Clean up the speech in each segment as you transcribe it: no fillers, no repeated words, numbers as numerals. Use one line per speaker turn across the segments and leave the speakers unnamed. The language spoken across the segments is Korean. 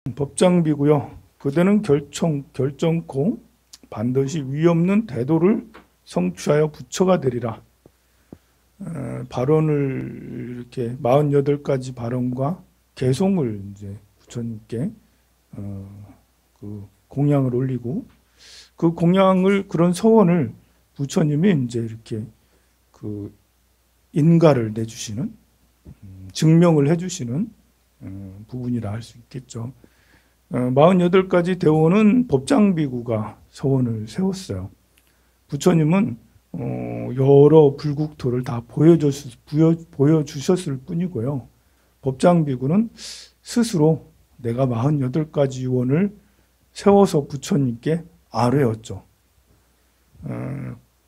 법장비고요. 그대는 결정코 반드시 위없는 태도를 성취하여 부처가 되리라. 발언을 이렇게 48가지 발언과 개송을 이제 부처님께 그 공양을 올리고, 그 공양을, 그런 서원을 부처님이 이제 이렇게 그 인가를 내주시는, 증명을 해주시는 부분이라 할 수 있겠죠. 48가지 대원은 법장비구가 서원을 세웠어요. 부처님은 여러 불국토를 다 보여주셨을 뿐이고요. 법장비구는 스스로 내가 48가지 원을 세워서 부처님께 아뢰었죠.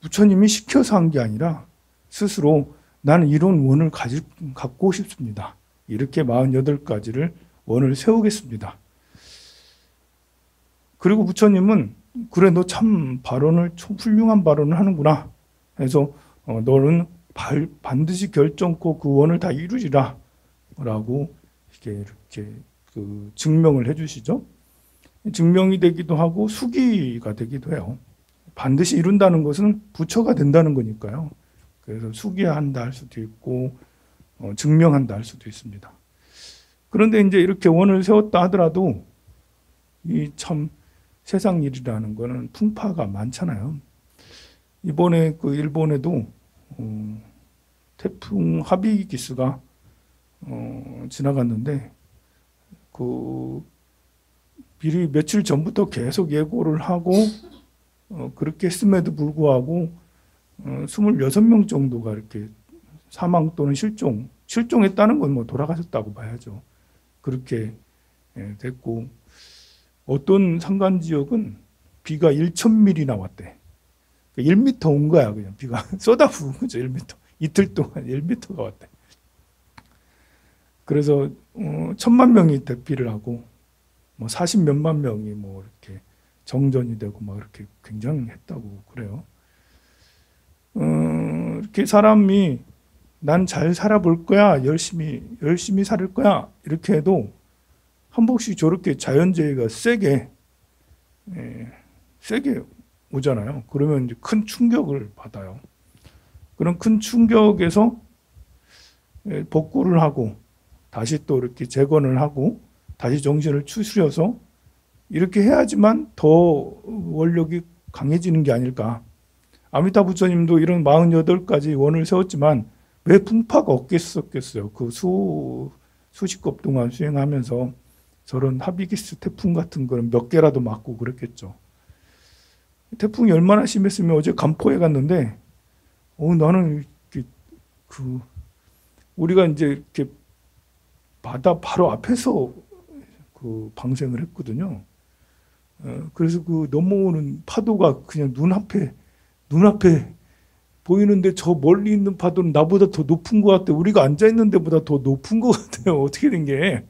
부처님이 시켜서 한 게 아니라 스스로 나는 이런 원을 갖고 싶습니다. 이렇게 48가지를 원을 세우겠습니다. 그리고 부처님은 그래, 너 참 훌륭한 발언을 하는구나 해서 너는 반드시 결정코 그 원을 다 이루리라 라고 이렇게 그 증명을 해주시죠. 증명이 되기도 하고 수기가 되기도 해요. 반드시 이룬다는 것은 부처가 된다는 거니까요. 그래서 수기한다 할 수도 있고 증명한다 할 수도 있습니다. 그런데 이제 이렇게 원을 세웠다 하더라도 이 참 세상 일이라는 거는 풍파가 많잖아요. 이번에 그 일본에도 태풍 하비기스가 지나갔는데 그 미리 며칠 전부터 계속 예고를 하고 그렇게 했음에도 불구하고 26명 정도가 이렇게 사망 또는 실종했다는 건 뭐 돌아가셨다고 봐야죠. 그렇게 됐고, 어떤 산간 지역은 비가 1,000mm 나왔대. 1m 온 거야, 그냥 비가 쏟아부은 거죠. 1m. 이틀 동안 1m가 왔대. 그래서 1,000만 명이 대피를 하고 뭐 40몇만 명이 뭐 이렇게 정전이 되고 막 이렇게 굉장했다고 그래요. 이렇게 사람이 난 잘 살아볼 거야, 열심히 살 거야 이렇게 해도 한 번씩 저렇게 자연재해가 세게 오잖아요. 그러면 이제 큰 충격을 받아요. 그런 큰 충격에서 복구를 하고 다시 또 이렇게 재건을 하고 다시 정신을 추스려서 이렇게 해야지만 더 원력이 강해지는 게 아닐까. 아미타 부처님도 이런 48가지 원을 세웠지만 왜 풍파가 없겠었겠어요. 그 수십 겁 동안 수행하면서 저런 하비기스 태풍 같은 거는 몇 개라도 맞고 그랬겠죠. 태풍이 얼마나 심했으면 어제 간포에 갔는데 나는 이렇게 우리가 이제 이렇게 바다 바로 앞에서 그 방생을 했거든요. 그래서 그 넘어오는 파도가 그냥 눈앞에 보이는데 저 멀리 있는 파도는 나보다 더 높은 것 같아. 우리가 앉아 있는 데보다 더 높은 것 같아요. 어떻게 된 게.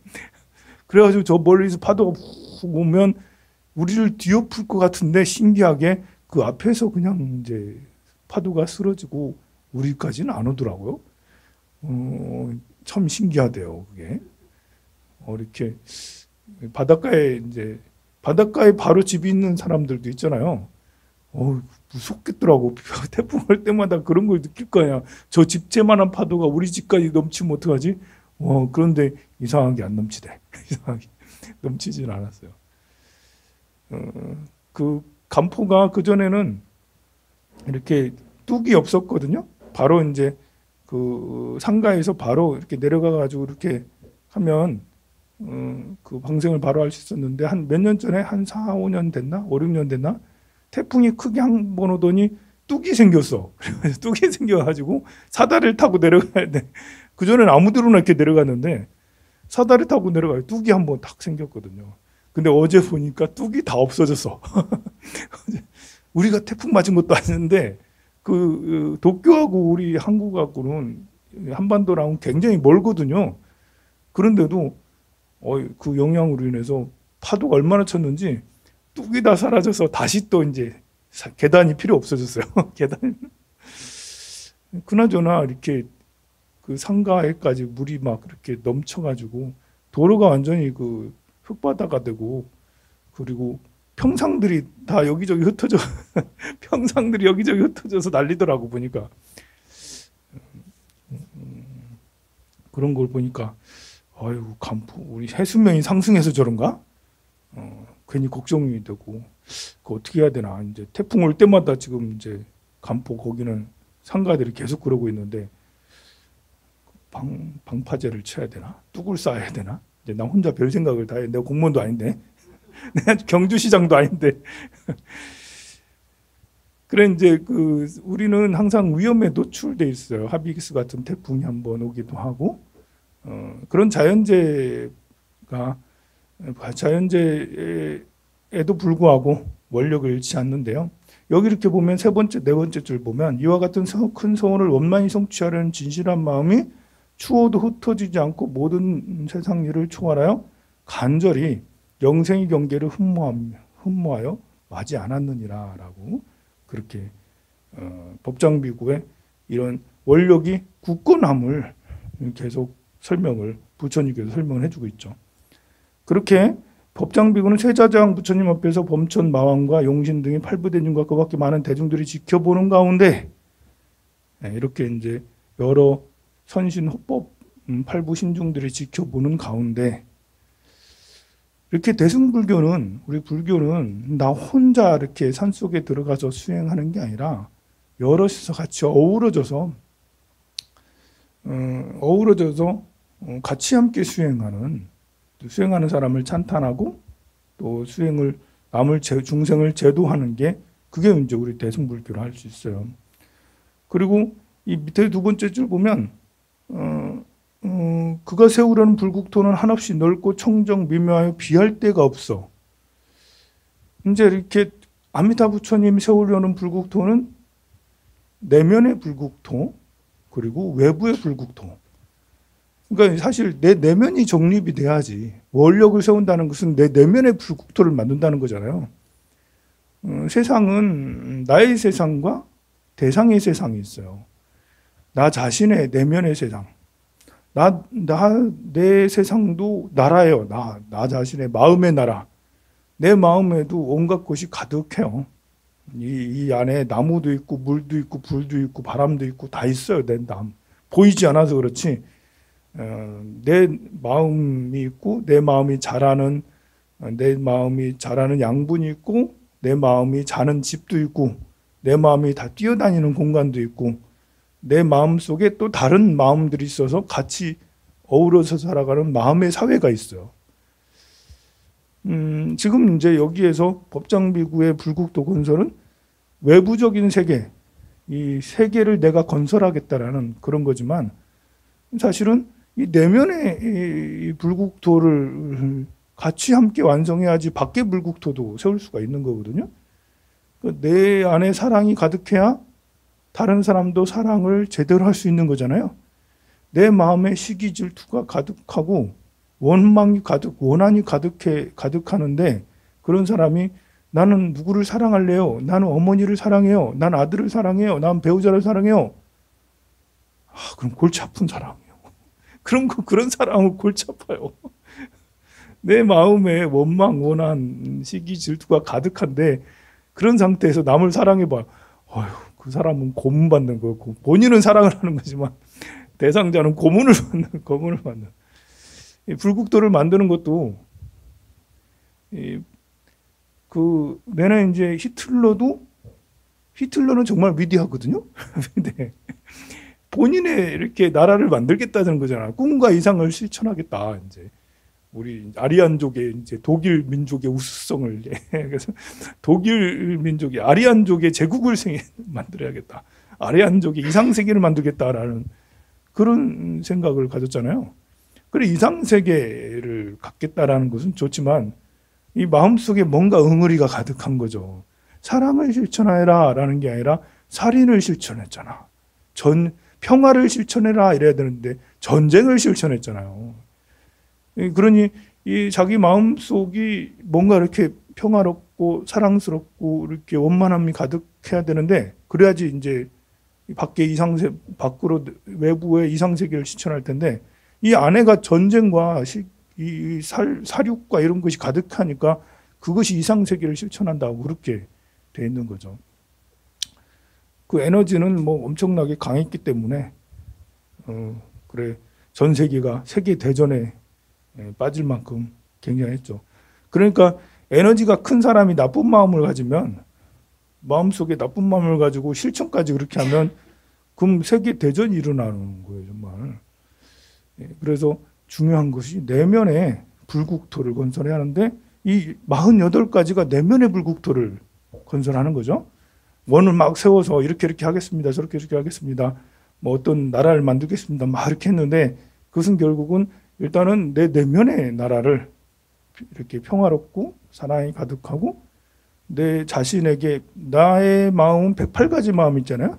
그래가지고 저 멀리서 파도가 훅 오면 우리를 뒤엎을 것 같은데 신기하게 그 앞에서 그냥 이제 파도가 쓰러지고 우리까지는 안 오더라고요. 참 신기하대요, 그게. 이렇게 바닷가에 바로 집이 있는 사람들도 있잖아요. 무섭겠더라고. 태풍 올 때마다 그런 걸 느낄 거 아니야. 저 집채만한 파도가 우리 집까지 넘치면 어떡하지? 그런데 이상하게 안 넘치대. 이상하게 넘치진 않았어요. 그 간포가 그전에는 이렇게 뚝이 없었거든요. 바로 이제 그 상가에서 바로 이렇게 내려가가지고 이렇게 하면 그 방생을 바로 할 수 있었는데 한 몇 년 전에 한 4, 5년 됐나? 5, 6년 됐나? 태풍이 크게 한 번 오더니 뚝이 생겼어. 그래서 뚝이 생겨가지고 사다리를 타고 내려가야 돼. 그전에는 아무 데로나 이렇게 내려갔는데 사다리 타고 내려가요. 뚝이 한 번 탁 생겼거든요. 근데 어제 보니까 뚝이 다 없어졌어. 우리가 태풍 맞은 것도 아닌데 그 도쿄하고 우리 한국하고는 한반도랑 굉장히 멀거든요. 그런데도 그 영향으로 인해서 파도가 얼마나 쳤는지 뚝이 다 사라져서 다시 또 이제 계단이 필요 없어졌어요. 계단. 그나저나 이렇게 그 상가에까지 물이 막 이렇게 넘쳐가지고 도로가 완전히 그 흙바다가 되고, 그리고 평상들이 다 여기저기 흩어져 평상들이 여기저기 흩어져서 난리더라고 보니까. 그런 걸 보니까 아이고 간포 우리 해수면이 상승해서 저런가? 괜히 걱정이 되고 그 어떻게 해야 되나. 이제 태풍 올 때마다 지금 이제 간포 거기는 상가들이 계속 그러고 있는데 방파제를 쳐야 되나? 뚝을 쌓아야 되나? 이제 나 혼자 별 생각을 다 해. 내가 공무원도 아닌데 내가 경주시장도 아닌데 그래 이제 그 우리는 항상 위험에 노출돼 있어요. 하비스 같은 태풍이 한번 오기도 하고 그런 자연재해에도 불구하고 원력을 잃지 않는데요. 여기 이렇게 보면 세 번째, 네 번째 줄 보면 이와 같은 큰 소원을 원만히 성취하려는 진실한 마음이 추워도 흩어지지 않고 모든 세상 일을 초월하여 간절히 영생의 경계를 흠모하여 마지 않았느니라라고 그렇게 법장비구의 이런 원력이 굳건함을 계속 설명을 부처님께서 설명을 해주고 있죠. 그렇게 법장비구는 세자장 부처님 앞에서 범천 마왕과 용신 등의 팔부대중과 그 밖에 많은 대중들이 지켜보는 가운데 이렇게 이제 여러 선신 호법 팔부 신중들이 지켜보는 가운데 이렇게 대승불교는 우리 불교는 나 혼자 이렇게 산속에 들어가서 수행하는 게 아니라 여럿이서 같이 어우러져서 같이 함께 수행하는 사람을 찬탄하고 또 수행을 중생을 제도하는 게 그게 이제 우리 대승불교로 할 수 있어요. 그리고 이 밑에 두 번째 줄 보면 그가 세우려는 불국토는 한없이 넓고 청정 미묘하여 비할 데가 없어. 이제 이렇게 아미타 부처님 세우려는 불국토는 내면의 불국토 그리고 외부의 불국토. 그러니까 사실 내 내면이 정립이 돼야지 원력을 세운다는 것은 내 내면의 불국토를 만든다는 거잖아요. 세상은 나의 세상과 대상의 세상이 있어요. 나 자신의 내면의 세상. 내 세상도 나라예요. 나 자신의 마음의 나라. 내 마음에도 온갖 것이 가득해요. 이 안에 나무도 있고, 물도 있고, 불도 있고, 바람도 있고, 다 있어요. 보이지 않아서 그렇지. 내 마음이 있고, 내 마음이 자라는 양분이 있고, 내 마음이 자는 집도 있고, 내 마음이 다 뛰어다니는 공간도 있고, 내 마음 속에 또 다른 마음들이 있어서 같이 어우러서 살아가는 마음의 사회가 있어요. 지금 이제 여기에서 법장비구의 불국토 건설은 외부적인 세계, 이 세계를 내가 건설하겠다라는 그런 거지만 사실은 이 내면의 이 불국토를 같이 함께 완성해야지 밖의 불국토도 세울 수가 있는 거거든요. 내 안에 사랑이 가득해야 다른 사람도 사랑을 제대로 할 수 있는 거잖아요. 내 마음에 시기 질투가 가득하고 원망이 원한이 가득하는데 그런 사람이 나는 누구를 사랑할래요? 나는 어머니를 사랑해요. 난 아들을 사랑해요. 난 배우자를 사랑해요. 그럼 골치 아픈 사랑이에요. 그런 사랑은 골치 아파요. 내 마음에 원망, 원한, 시기 질투가 가득한데 그런 상태에서 남을 사랑해봐. 그 사람은 고문받는 거고 본인은 사랑을 하는 거지만 대상자는 고문을 받는. 이 불국토를 만드는 것도 내내 이제 히틀러는 정말 위대하거든요. 근데 본인의 이렇게 나라를 만들겠다는 거잖아. 꿈과 이상을 실천하겠다. 이제 우리 아리안족의 이제 독일 민족의 우수성을 그래서 독일 민족이 아리안족의 제국을 만들어야겠다. 아리안족의 이상 세계를 만들겠다라는 그런 생각을 가졌잖아요. 그래 이상 세계를 갖겠다라는 것은 좋지만 이 마음속에 뭔가 응어리가 가득한 거죠. 사랑을 실천하라라는 게 아니라 살인을 실천했잖아. 평화를 실천해라 이래야 되는데 전쟁을 실천했잖아요. 그러니 이 자기 마음속이 뭔가 이렇게 평화롭고 사랑스럽고 이렇게 원만함이 가득해야 되는데 그래야지 이제 밖으로 외부의 이상 세계를 실천할 텐데 이 안에가 전쟁과 사륙과 이런 것이 가득하니까 그것이 이상세계를 실천한다고 그렇게 돼 있는 거죠. 그 에너지는 뭐 엄청나게 강했기 때문에 그래 전 세계가 세계 대전에 빠질 만큼 굉장했죠. 그러니까 에너지가 큰 사람이 나쁜 마음을 가지면 마음속에 나쁜 마음을 가지고 실천까지 그렇게 하면 그럼 세계 대전이 일어나는 거예요, 정말. 그래서 중요한 것이 내면의 불국토를 건설해야 하는데 이 48가지가 내면의 불국토를 건설하는 거죠. 원을 막 세워서 이렇게 하겠습니다. 저렇게 하겠습니다. 뭐 어떤 나라를 만들겠습니다. 막 이렇게 했는데 그것은 결국은 일단은 내 내면의 나라를 이렇게 평화롭고 사랑이 가득하고 내 자신에게 나의 마음 108가지 마음 있잖아요.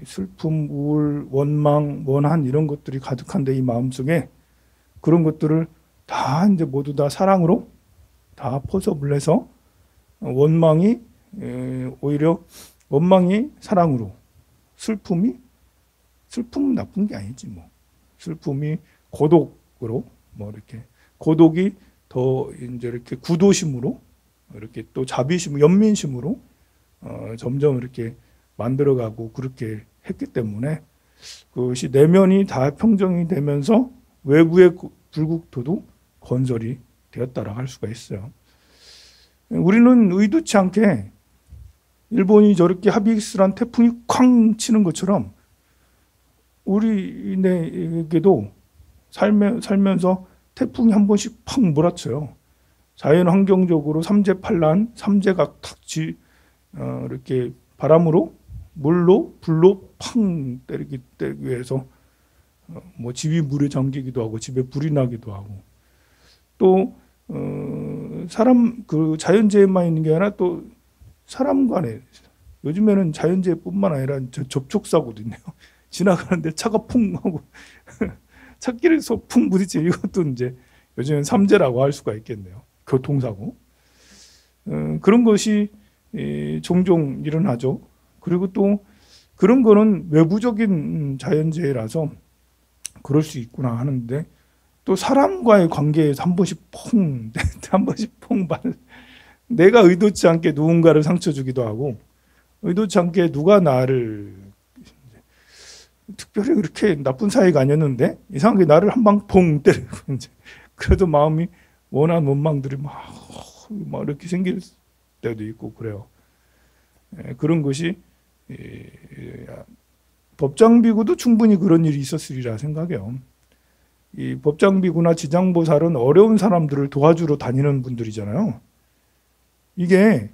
슬픔, 우울, 원망, 원한 이런 것들이 가득한데 이 마음 속에 그런 것들을 다 이제 모두 다 사랑으로 다 포섭을 해서 원망이 오히려 원망이 사랑으로 슬픔은 나쁜 게 아니지 뭐 슬픔이 고독으로 뭐 이렇게 고독이 더 이제 이렇게 구도심으로 이렇게 또 자비심, 연민심으로 점점 이렇게 만들어가고 그렇게 했기 때문에 그것이 내면이 다 평정이 되면서 외부의 불국토도 건설이 되었다라고 할 수가 있어요. 우리는 의도치 않게 일본이 저렇게 하비스란 태풍이 쾅 치는 것처럼 우리에게도 살면서 태풍이 한 번씩 팍 몰아쳐요. 자연 환경적으로 삼재팔란, 삼재가 탁 이렇게 바람으로, 물로, 불로 팡 때리기 위해서 뭐 집이 물에 잠기기도 하고 집에 불이 나기도 하고 또 사람 그 자연재해만 있는 게 아니라 또 사람 간에 요즘에는 자연재해뿐만 아니라 접촉사고도 있네요. 지나가는데 차가 풍 하고 차길에서 풍 부딪히 이것도 이제 요즘엔 삼재라고 할 수가 있겠네요. 교통사고. 그런 것이 종종 일어나죠. 그리고 또 그런 거는 외부적인 자연재해라서 그럴 수 있구나 하는데 또 사람과의 관계에서 한 번씩 한 번씩 내가 의도치 않게 누군가를 상처 주기도 하고 의도치 않게 누가 나를 특별히 그렇게 나쁜 사이가 아니었는데 이상하게 나를 한 방 퐁 때리고 이제 그래도 마음이 원한 원망들이 막 이렇게 생길 때도 있고 그래요. 그런 것이 법장비구도 충분히 그런 일이 있었으리라 생각해요. 이 법장비구나 지장보살은 어려운 사람들을 도와주러 다니는 분들이잖아요. 이게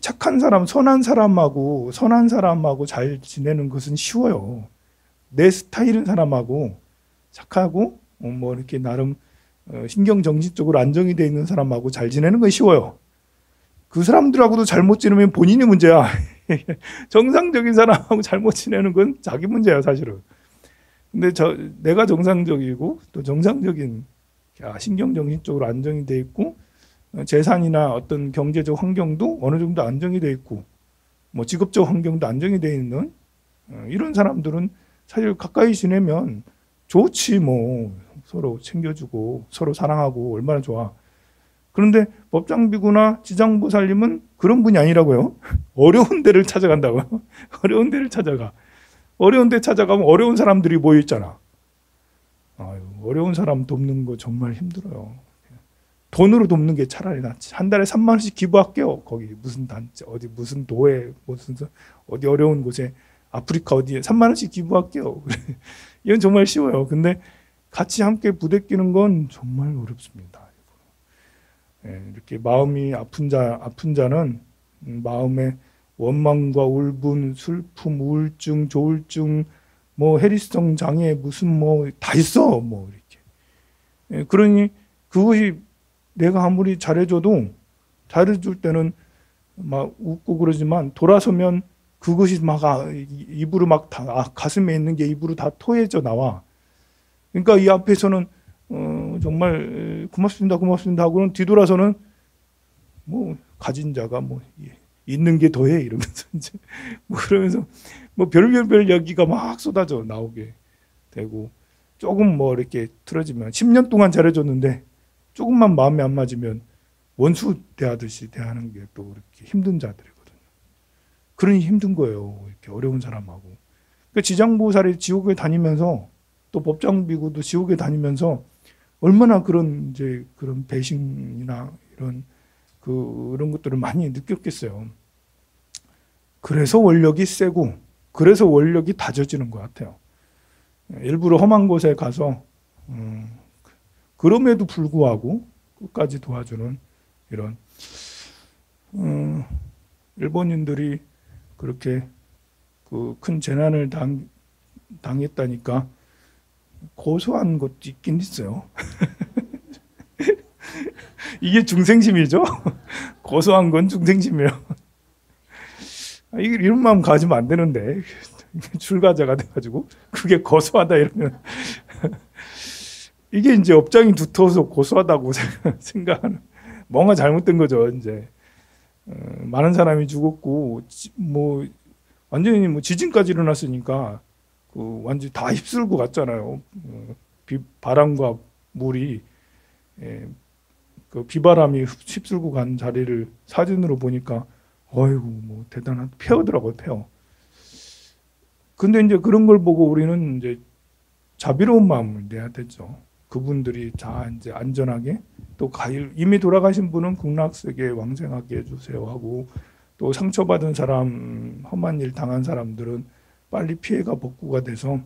착한 사람, 선한 사람하고 잘 지내는 것은 쉬워요. 내 스타일인 사람하고 착하고 뭐 이렇게 나름 신경정신적으로 안정이 되어 있는 사람하고 잘 지내는 건 쉬워요. 그 사람들하고도 잘못 지내면 본인이 문제야. 정상적인 사람하고 잘못 지내는 건 자기 문제야 사실은. 근데 내가 정상적이고 또 정상적인 신경정신적으로 안정이 되어 있고 재산이나 어떤 경제적 환경도 어느 정도 안정이 되어 있고 뭐 직업적 환경도 안정이 되어 있는 이런 사람들은 사실 가까이 지내면 좋지 뭐 서로 챙겨주고 서로 사랑하고 얼마나 좋아. 그런데 법장비구나 지장보살님은 그런 분이 아니라고요. 어려운 데를 찾아간다고요. 어려운 데를 찾아가. 어려운 데 찾아가면 어려운 사람들이 모여 있잖아. 아유, 어려운 사람 돕는 거 정말 힘들어요. 돈으로 돕는 게 차라리 낫지. 한 달에 3만 원씩 기부할게요. 거기 무슨 단체 어디 무슨 도에 무슨 어디 어려운 곳에 아프리카 어디에 3만 원씩 기부할게요. 이건 정말 쉬워요. 근데 같이 함께 부대끼는 건 정말 어렵습니다. 이렇게 마음이 아픈 자는 마음에 원망과 울분, 슬픔, 우울증, 조울증, 뭐 해리성 장애 무슨 뭐 다 있어. 뭐 이렇게. 그러니 그것이 내가 아무리 잘해줘도 잘해줄 때는 막 웃고 그러지만 돌아서면 그것이 막 입으로 막 다 가슴에 있는 게 입으로 다 토해져 나와. 그러니까 이 앞에서는 정말 고맙습니다 하고는 뒤돌아서는 뭐 가진 자가 뭐 있는 게 더해 이러면서 이제 뭐 그러면서 뭐 별별 이야기가 막 쏟아져 나오게 되고 조금 뭐 이렇게 틀어지면 10년 동안 잘해줬는데 조금만 마음에 안 맞으면 원수 대하듯이 대하는 게 또 이렇게 힘든 자들이거든요. 그러니 힘든 거예요. 이렇게 어려운 사람하고. 그러니까 지장보살이 지옥에 다니면서 또 법장비구도 지옥에 다니면서 얼마나 그런 이제 그런 배신이나 그런 것들을 많이 느꼈겠어요. 그래서 원력이 세고 그래서 원력이 다져지는 것 같아요. 일부러 험한 곳에 가서 그럼에도 불구하고 끝까지 도와주는 이런 일본인들이 그렇게 그 큰 재난을 당했다니까 고소한 것도 있긴 있어요. 이게 중생심이죠. 고소한 건 중생심이에요. 이런 마음 가지면 안 되는데 출가자가 돼가지고 그게 고소하다 이러면 이게 이제 업장이 두터워서 고소하다고 생각하는 뭔가 잘못된 거죠. 이제 많은 사람이 죽었고 뭐 완전히 뭐 지진까지 일어났으니까 그 완전히 다 휩쓸고 갔잖아요. 바람과 물이 그 비바람이 휩쓸고 간 자리를 사진으로 보니까 어이구 뭐 대단한 폐허더라고요. 폐허. 근데 이제 그런 걸 보고 우리는 이제 자비로운 마음을 내야 되죠. 그분들이 다 이제 안전하게 또 이미 돌아가신 분은 극락세계에 왕생하게 해주세요 하고 또 상처받은 사람, 험한 일 당한 사람들은 빨리 피해가 복구가 돼서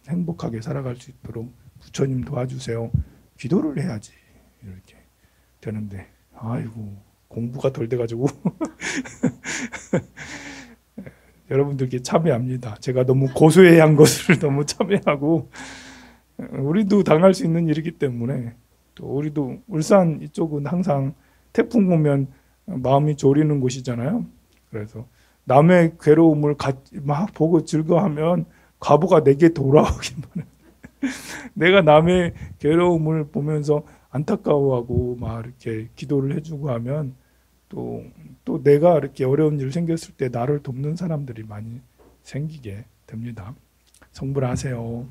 행복하게 살아갈 수 있도록 부처님 도와주세요. 기도를 해야지 이렇게 되는데 아이고 공부가 덜 돼가지고 여러분들께 참여합니다. 제가 너무 고소해야 한 것을 너무 참여하고 우리도 당할 수 있는 일이기 때문에 또 우리도 울산 이쪽은 항상 태풍 오면 마음이 졸이는 곳이잖아요. 그래서 남의 괴로움을 막 보고 즐거워하면 과보가 내게 돌아오기만 해. 내가 남의 괴로움을 보면서 안타까워하고 막 이렇게 기도를 해주고 하면 또 내가 이렇게 어려운 일 생겼을 때 나를 돕는 사람들이 많이 생기게 됩니다. 성불하세요.